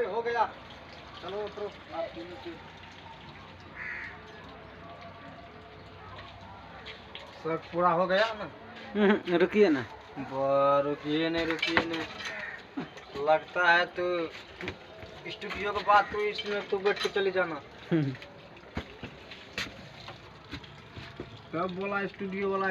हो गया, चलो उतरो। सब पूरा हो गया ना? रुकिए ना। रुकिए नहीं। लगता है तो स्टूडियो के बाद तो इसमें तो बैठ के चले जाना। कब बोला स्टूडियो वाला